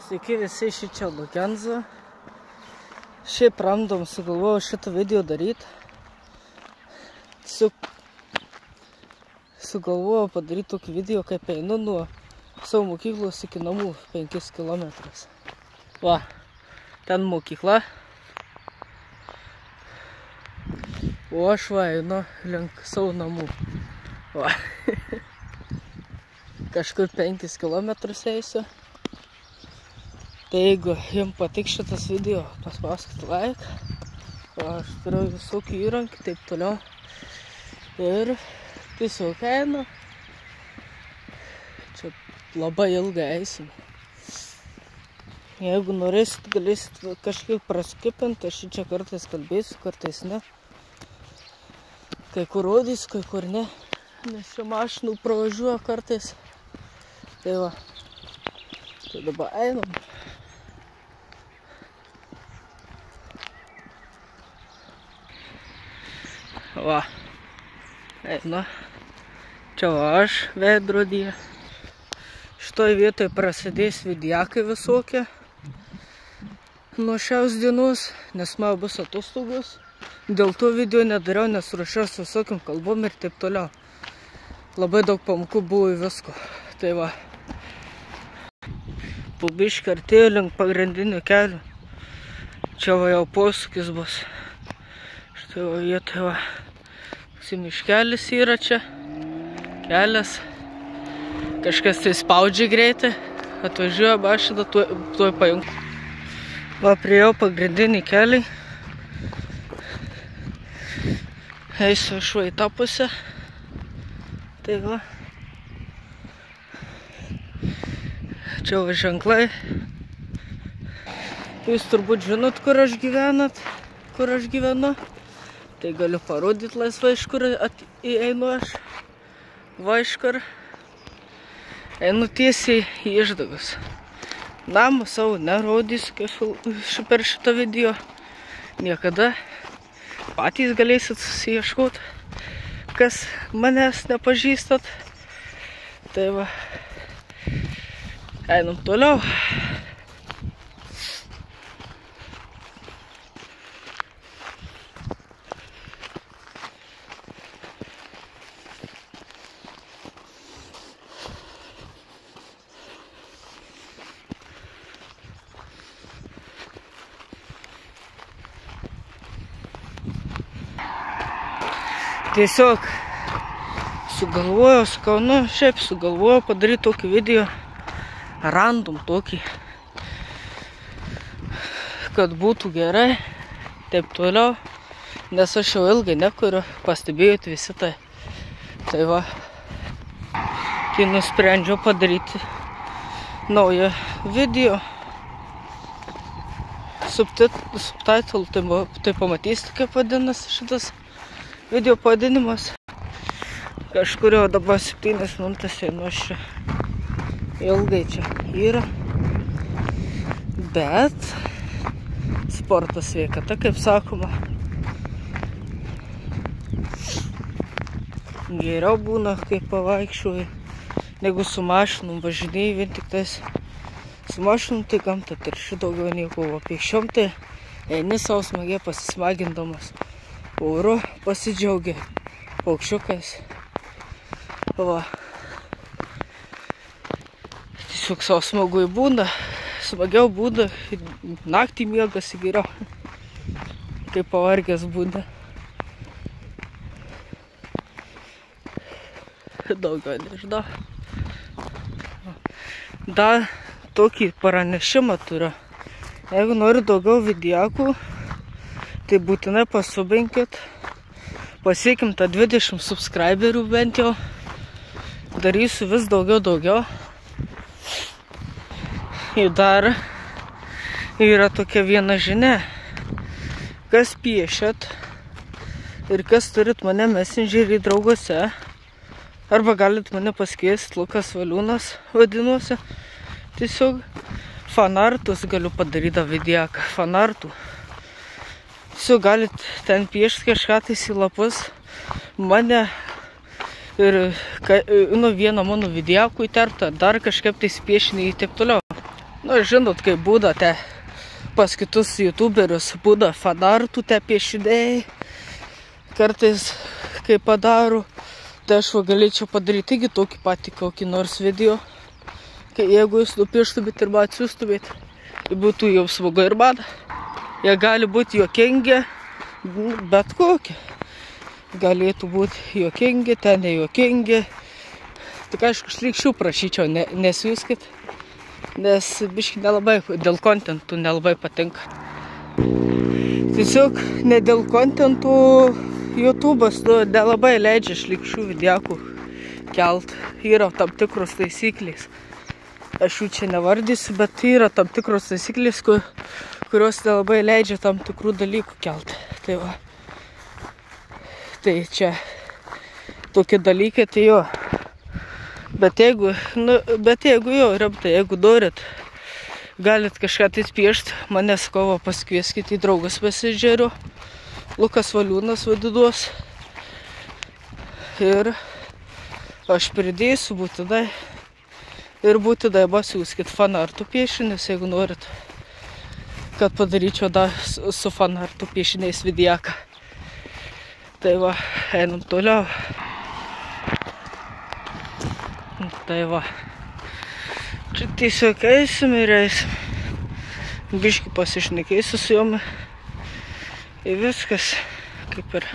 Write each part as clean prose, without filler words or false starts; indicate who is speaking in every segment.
Speaker 1: Sveiki visi, šičia Lukenza. Šiaip random sugalvojau šitą video daryti. Sugalvojau padaryti tokį video, kaip einu nuo savo mokyklos iki namų 5 kilometrus. Va, ten mokykla. O aš va einu link savo namų. Va. Kažkur 5 kilometrus eisiu. Tai jeigu jums patiks šitas video, paspauskite like. Aš turiu visokių įrankių, taip toliau. Ir tiesiog einu. Čia labai ilgai eisim. Jeigu norėsit, galėsit kažkiek praskipinti. Aš čia kartais kalbėsiu, kartais ne. Kai kur rodys, kai kur ne. Nes čia mašinų pravažiuoja kartais. Tai va. Tai dabar einam. Va, eina, čia va aš veidrodyje. Šitoj vietoj prasidės vidiakai visokie nuo šios dienos, nes man bus atostogos. Dėl to video nedariau, nes ruošiuos visokiam kalbom ir taip toliau. Labai daug pamokų buvo į visko. Tai va, po biškį artėjau link pagrindinių kelių. Čia va jau posūkis bus. Štai va vietoj va. Miškelis yra čia, kelias, kažkas tai spaudžia greitai, atvažiuoja mašina, tuoj pajungt. Va, priėjau pagrindinį kelią, eisiu iš va į tą pusę, tai va, čia va ženklai, jūs turbūt žinot, kur aš gyvenu. Tai galiu parodyti laisvai, iš kur einu aš. Va, iš kur. Einu tiesiai į Išdagas. Namą savo nerodysiu per šitą video. Niekada. Patys galėsit susiieškoti, kas manęs nepažįstat. Tai va. Einam toliau. Tiesiog sugalvojau padaryti tokį video, random tokį, kad būtų gerai, taip toliau, nes aš jau ilgai nekuriu, pastebėjot visi tai. Tai va, kai nusprendžiau padaryti naują video, subtitle, tai pamatysite, kaip vadinasi šitas video pavadinimas. Kažkurio dabar 7 minutės einu aš čia. Ilgai čia yra. Bet sportas sveikata, kaip sakoma. Geriau būna, kai pavaikščioji, negu su mašinom važinėjai vien tik tais. Su mašinom tai gamta terši daugiau nieko, o pėsčiom tai eini savo smagiai pasismagindamas. Oru pasidžiaugia paukščiukais. Va. Tiesiog savo smagui būna, smagiau būna, naktį miegasi geriau, kaip pavargęs būna. Daugiau nežinau. Dar tokį pranešimą turiu. Jeigu nori daugiau vidiakų, tai būtinai pasubinkit, pasiekim tą 20 subscriberių bent jau, darysiu vis daugiau. Ir dar yra tokia viena žinia, kas piešėt ir kas turit mane Messengerį drauguose, arba galit mane pasikviesti, Lukas Valiūnas vadinuosi, tiesiog fanartus galiu padaryti vidiaką, fanartų. Tiesiog galit ten piešti kažką tais į lapus, mane ir vieną mano vidiakų įterptą, dar kažkaip tais piešinį ir taip toliau. Nu, žinot, kai būda pas kitus youtuberius, būda fanartų piešiniai. Kartais, kai padaro, tai aš galėčiau padaryti taigi tokį patį kokį nors video. Kai jeigu jūs nupieštumėt ir man atsiųstumėt, tai būtų jau smagu ir man. Jie gali būti juokingi, bet kokie. Galėtų būti juokingi, ten nejuokingi. Tik aišku, šlykščių prašyčiau, nesiųskit, nes biški nelabai, dėl kontentų nelabai patinka. Tiesiog ne dėl kontentų YouTube'as nelabai leidžia šlykščių videokų kelt. Yra tam tikros taisyklės. Aš jų čia nevardysiu, bet yra tam tikros taisyklės, kurios nelabai leidžia tam tikrų dalykų kelt. Tai va. Tai čia tokie dalykai, tai jo. Bet jeigu jo rimtai, jeigu norit, galit kažką tai piešti, manęs kovo pasikvieskite į draugas pasižiūriu. Lukas Valiūnas vadinuos. Ir aš pridėsiu būtinai. Ir būtinai pasiūskit fanartų piešinius, jeigu norit, kad padaryčiau dar su fanartų piešiniais videoką. Tai va, einam toliau. Tai va, čia tiesiog eisim ir eisim. Biškį pasišnekėsiu su jom. Ir viskas kaip ir.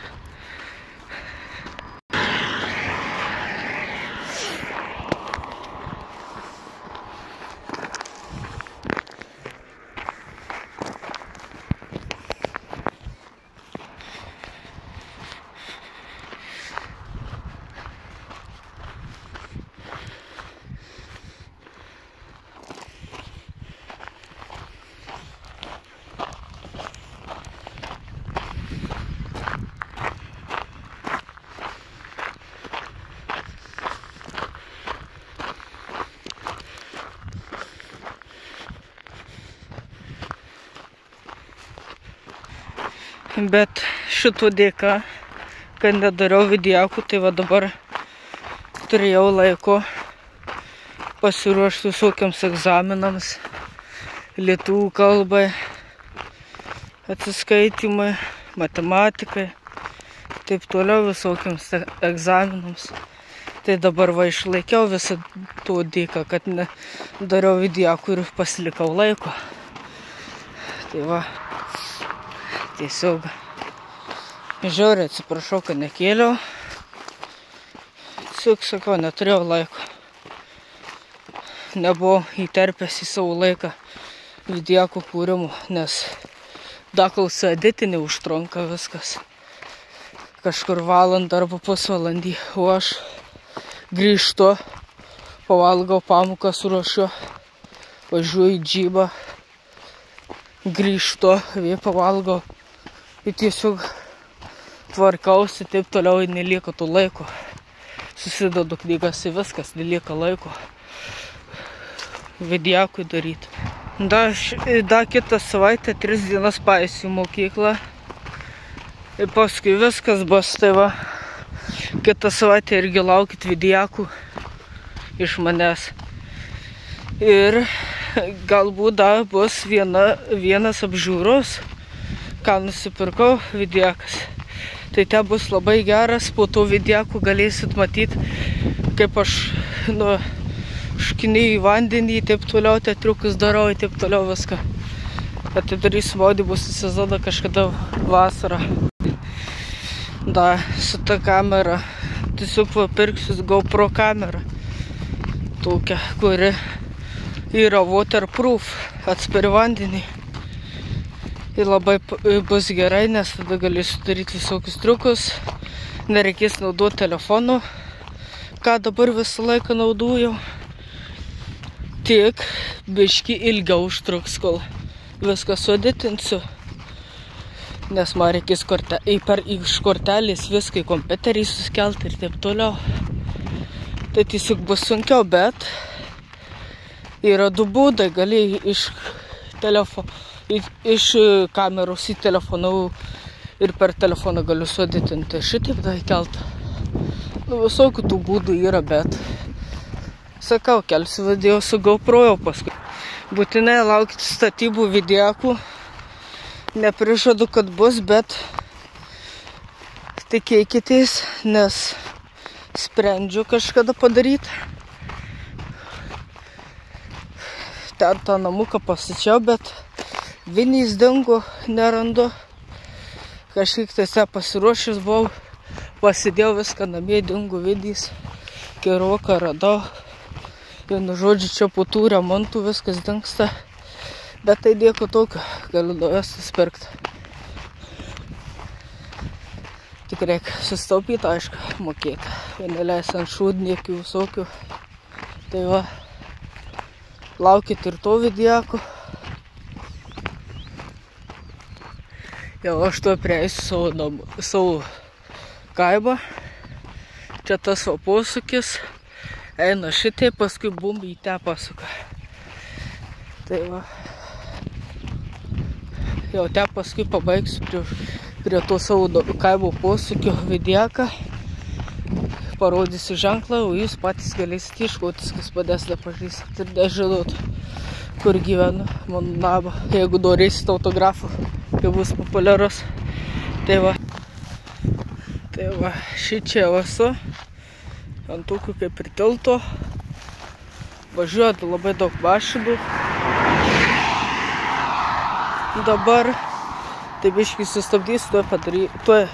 Speaker 1: Bet šito dėka, kad nedariau videokų, tai va dabar turėjau laiko pasiruošti visokiams egzaminams, lietuvių kalbai, atsiskaitimai, matematikai, taip toliau visokiams egzaminams. Tai dabar va išlaikiau visą to dėka, kad nedariau videokų ir pasilikau laiko. Tai va. Tiesiog žiauriai atsiprašau, kad nekėliau. Tiesiog sakau, neturėjau laiko. Nebuvau įterpęs į savo laiką videokų kūrimų, nes daklausą editinį užtrunka viskas. Kažkur valandą arba pusvalandį, o aš grįžtu, pavalgau pamoką, suruošiu, važiuoju į džybą, grįžtu, vėl pavalgau. Ir tiesiog tvarkausi, taip toliau nelieka tų laiko. Susidedu knygas į viskas, nelieka laiko videokui daryti. Da kitą savaitę 3 dienas paeisiu mokyklą. Ir paskui viskas bus, tai va. Kitą savaitę irgi laukit videokų iš manęs. Ir galbūt dar bus vienas apžiūros, ką nusipirkau videokas. Tai te bus labai geras, po to videokų galėsit matyti, kaip aš škinėjau į vandenį, taip toliau, triukus darau, taip toliau viską. Atidarysiu maudybos sezoną kažkada vasarą. Da, su ta kamera. Tiesiog pirksiu GoPro kamerą. Tokia, kuri yra waterproof, atspari vandenį. Ir labai bus gerai, nes tada galėsiu daryti visokius triukus. Nereikės naudoti telefonų, ką dabar visą laiką naudojau. Tik biškį ilgiau užtruks, kol viską sueditinsiu. Nes man reikės iš kortelės viską į kompiuterį suskelti ir taip toliau. Tai tiesiog bus sunkiau, bet yra 2 būdai. Gali iš kameros į telefoną ir per telefoną galiu sueditinti. Šitaip da įkeltą. Visokių tų būdų yra, bet sakau, kelsiu video su GoPro jau paskui. Būtinai laukit statybų videkų. Neprižadu, kad bus, bet tikėkitės, nes sprendžiu kažkada padaryti. Ten tą namuką pasičiau, bet vinys dingo, nerandu. Kažkiek tiesa pasiruošęs buvau, pasidėjau viską namie, dingo vidys. Geroką radau. Vienu žodžiu, čia po tų remontų viskas dingsta. Bet tai nieko tokio, galiu naujas nusipirkti. Tik reikia sustaupyti, aišku, mokėti. Neleis ant šūdniekių visokių. Tai va, laukit ir to videko. Jau aš to prieisiu savo kaimą. Čia tas va posūkis. Eina šitai, paskui bum į tą pasuką. Tai va. Jau ten paskui pabaigsiu prie to savo kaimo posūkio videką. Parodysiu ženklą, o jūs patys galėsite iškotis, kas padės nepažįstat ir nežinot, kur gyvenu mano namą. Jeigu norėsite autografų, kai bus populiarus. Tai va, šičia esu. Ant tokių kaip ir tilto. Važiuoja labai daug mašinų. Dabar tai biškį sustabdysiu, tuoj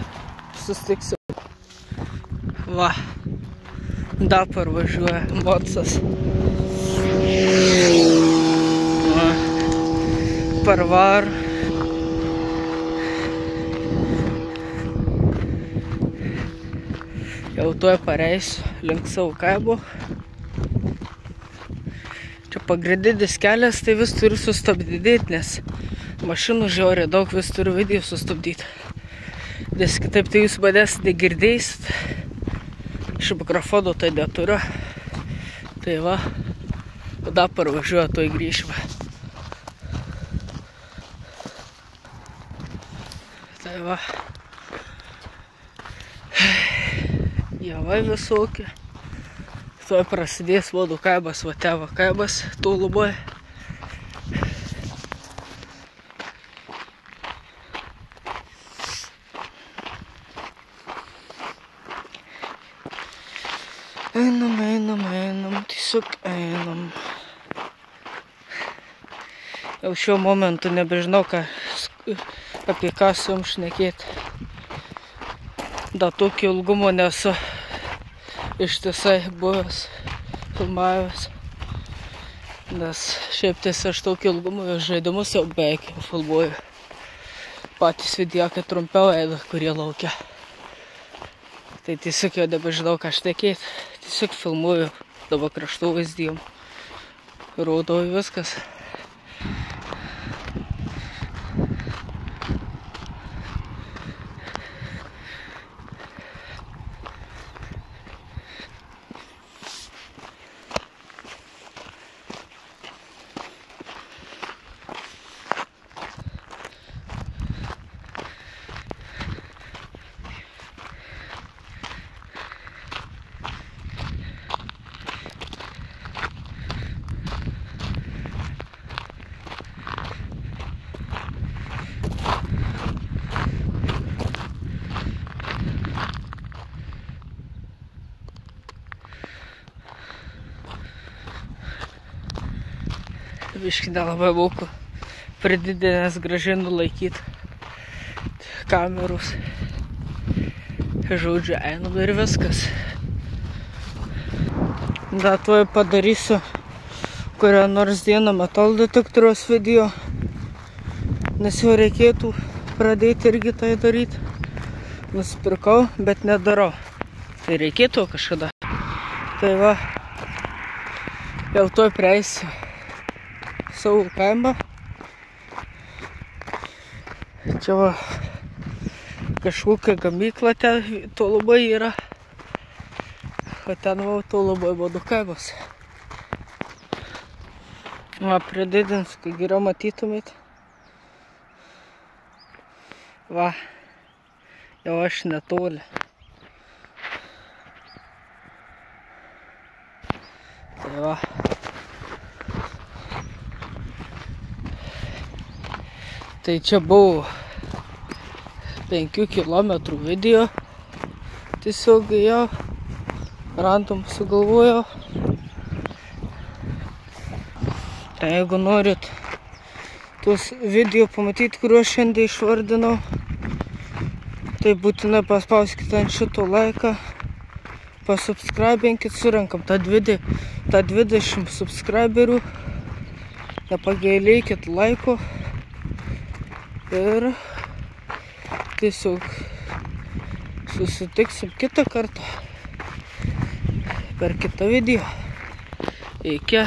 Speaker 1: sustiksiu. Va, dabar važiuoja mocas. Va, parvar. Jau tuoj pareisiu link savo kaimo. Čia pagrindinis kelias, tai vis turiu sustabdyti, nes mašinų žiauriai daug, vis turiu video sustabdyti. Nes kitaip tai jūs manęs negirdėsit. Iš mikrofono tai neturiu. Tai va, dabar važiuoju, tuoj grįžime. Tai va. Javai visokie. Tuoj prasidės mano kaimas, va tėvo kaimas, tolumoje. Einam, tiesiog einam. Jau šiuo momentu nebežinau, apie ką su jums šnekėti. Da tokio ilgumo nesu ištisai buvęs, filmavęs. Nes šiaip tiesa aš tokio ilgumo žaidimus jau beveik filmuoju. Patys videokai trumpiau eina, kurie laukia. Tai tiesiog jau nebežinau, ką šnekėti. Tiesiog filmuoju dabar kraštovaizdį, rodau viskas. Biškį nelabai moku prididinės gražiai nulaikyti kamerus. Žodžiu, einam ir viskas. Da, tuoj padarysiu kurią nors dieną metal detektoriaus video, nes jau reikėtų pradėti irgi tai daryti. Nusipirkau, bet nedarau. Tai reikėtų kažkada. Tai va, jau tuoj prieisiu savo kaimą. Čia va, kažkokia gamykla ten tolubai yra. O ten va, tolubai mano kaimas. Va, prididins, kai geriau matytumėt. Va, jau aš netoli. Tai va. Tai čia buvo 5 kilometrų video. Tiesiog jau random sugalvojau. Tai jeigu norit tuos video pamatyti, kuriuos šiandien išvardinau, tai būtinai paspauskite ant šito laiką. Pasubscribinkit, surenkam tą 20 subscriberių. Nepagailėkit laiko. Ir tiesiog susitiksim kitą kartą per kitą video. Iki.